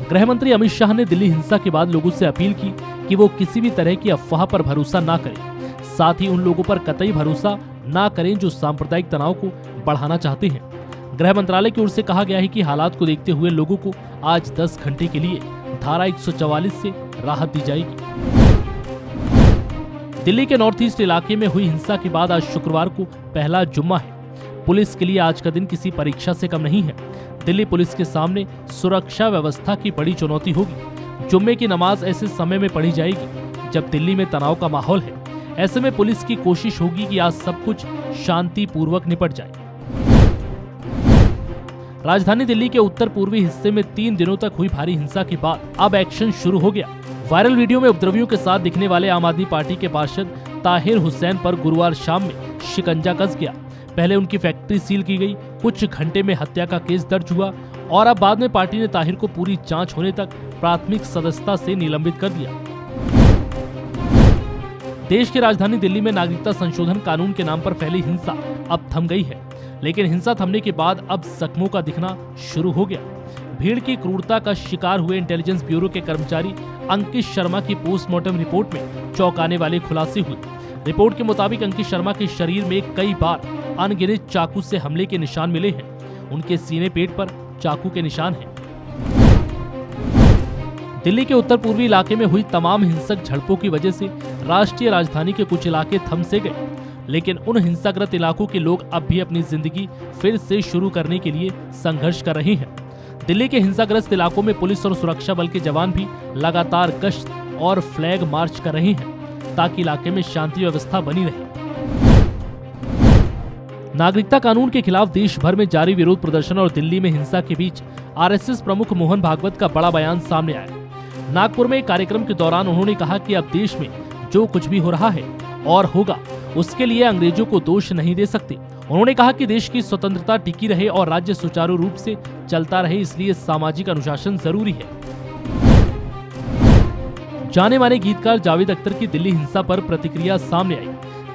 गृह मंत्री अमित शाह ने दिल्ली हिंसा के बाद लोगों से अपील की कि वो किसी भी तरह की अफवाह पर भरोसा ना करें। साथ ही उन लोगों पर कतई भरोसा ना करें जो सांप्रदायिक तनाव को बढ़ाना चाहते हैं। गृह मंत्रालय की ओर से कहा गया है कि हालात को देखते हुए लोगों को आज 10 घंटे के लिए धारा 144 से राहत दी जाएगी। दिल्ली के नॉर्थ ईस्ट इलाके में हुई हिंसा के बाद आज शुक्रवार को पहला जुम्मा है। पुलिस के लिए आज का दिन किसी परीक्षा से कम नहीं है। दिल्ली पुलिस के सामने सुरक्षा व्यवस्था की बड़ी चुनौती होगी। जुम्मे की नमाज ऐसे समय में पढ़ी जाएगी जब दिल्ली में तनाव का माहौल है। ऐसे में पुलिस की कोशिश होगी कि आज सब कुछ शांतिपूर्वक निपट जाए। राजधानी दिल्ली के उत्तर पूर्वी हिस्से में 3 दिनों तक हुई भारी हिंसा के बाद अब एक्शन शुरू हो गया। वायरल वीडियो में उपद्रवियों के साथ दिखने वाले आम आदमी पार्टी के पार्षद ताहिर हुसैन पर गुरुवार शाम में शिकंजा कस गया। पहले उनकी फैक्ट्री सील की गई, कुछ घंटे में हत्या का केस दर्ज हुआ और अब बाद में पार्टी ने ताहिर को पूरी जांच होने तक प्राथमिक सदस्यता से निलंबित कर दिया। देश की राजधानी दिल्ली में नागरिकता संशोधन कानून के नाम पर फैली हिंसा अब थम गई है, लेकिन हिंसा थमने के बाद अब जख्मों का दिखना शुरू हो गया। भीड़ की क्रूरता का शिकार हुए इंटेलिजेंस ब्यूरो के कर्मचारी अंकित शर्मा की पोस्टमार्टम रिपोर्ट में चौंकाने वाले खुलासे हुए। रिपोर्ट के मुताबिक अंकित शर्मा के शरीर में कई बार अनगिनत चाकू से हमले के निशान मिले हैं। उनके सीने पेट पर चाकू के निशान हैं। दिल्ली के उत्तर पूर्वी इलाके में हुई तमाम हिंसक झड़पों की वजह से राष्ट्रीय राजधानी के कुछ इलाके थम से गए, लेकिन उन हिंसाग्रस्त इलाकों के लोग अब भी अपनी जिंदगी फिर से शुरू करने के लिए संघर्ष कर रहे हैं। दिल्ली के हिंसाग्रस्त इलाकों में पुलिस और सुरक्षा बल के जवान भी लगातार गश्त और फ्लैग मार्च कर रहे हैं ताकि इलाके में शांति व्यवस्था बनी रहे। नागरिकता कानून के खिलाफ देश भर में जारी विरोध प्रदर्शन और दिल्ली में हिंसा के बीच आरएसएस प्रमुख मोहन भागवत का बड़ा बयान सामने आया। नागपुर में एक कार्यक्रम के दौरान उन्होंने कहा कि अब देश में जो कुछ भी हो रहा है और होगा उसके लिए अंग्रेजों को दोष नहीं दे सकते। उन्होंने कहा कि देश की स्वतंत्रता टिकी रहे और राज्य सुचारू रूप से चलता रहे, इसलिए सामाजिक अनुशासन जरूरी है। जाने माने गीतकार जावेद अख्तर की दिल्ली हिंसा पर प्रतिक्रिया सामने आई।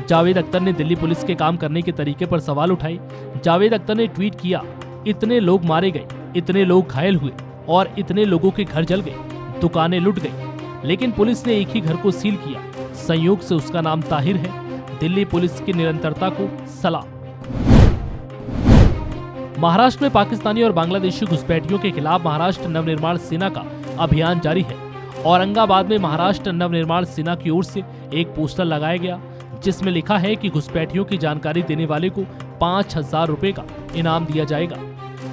जावेद अख्तर ने दिल्ली पुलिस के काम करने के तरीके पर सवाल उठाए। जावेद अख्तर ने ट्वीट किया, इतने लोग मारे गए, इतने लोग घायल हुए और इतने लोगों के घर जल गए, दुकानें लुट गई, लेकिन पुलिस ने एक ही घर को सील किया। संयोग से उसका नाम ताहिर है। दिल्ली पुलिस की निरंतरता को सलाम। महाराष्ट्र में पाकिस्तानी और बांग्लादेशी घुसपैठियों के खिलाफ महाराष्ट्र नवनिर्माण सेना का अभियान जारी है। औरंगाबाद में महाराष्ट्र नवनिर्माण सेना की ओर से एक पोस्टर लगाया गया जिसमें लिखा है कि घुसपैठियों की जानकारी देने वाले को 5,000 रुपए का इनाम दिया जाएगा।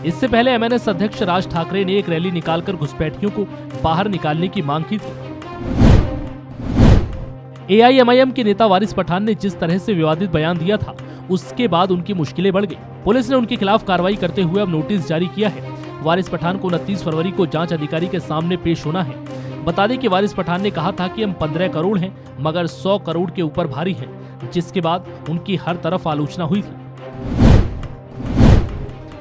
इससे पहले एमएनएस अध्यक्ष राज ठाकरे ने एक रैली निकालकर घुसपैठियों को बाहर निकालने की मांग की थी। एआईएमआईएम के नेता वारिस पठान ने जिस तरह से विवादित बयान दिया था, उसके बाद उनकी मुश्किलें बढ़ गई। पुलिस ने उनके खिलाफ कार्रवाई करते हुए अब नोटिस जारी किया है। वारिस पठान को 29 फरवरी को जांच अधिकारी के सामने पेश होना है। बता दें कि वारिस पठान ने कहा था कि हम 15 करोड़ हैं, मगर 100 करोड़ के ऊपर भारी हैं, जिसके बाद उनकी हर तरफ आलोचना हुई थी।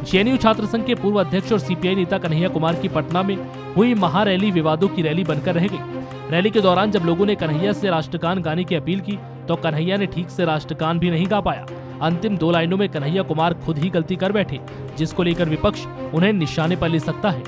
जेएनयू छात्र संघ के पूर्व अध्यक्ष और सीपीआई नेता कन्हैया कुमार की पटना में हुई महारैली विवादों की रैली बनकर रह गई। रैली के दौरान जब लोगों ने कन्हैया से राष्ट्रगान गाने की अपील की तो कन्हैया ने ठीक से राष्ट्रगान भी नहीं गा पाया। अंतिम 2 लाइनों में कन्हैया कुमार खुद ही गलती कर बैठे, जिसको लेकर विपक्ष उन्हें निशाने पर ले सकता है।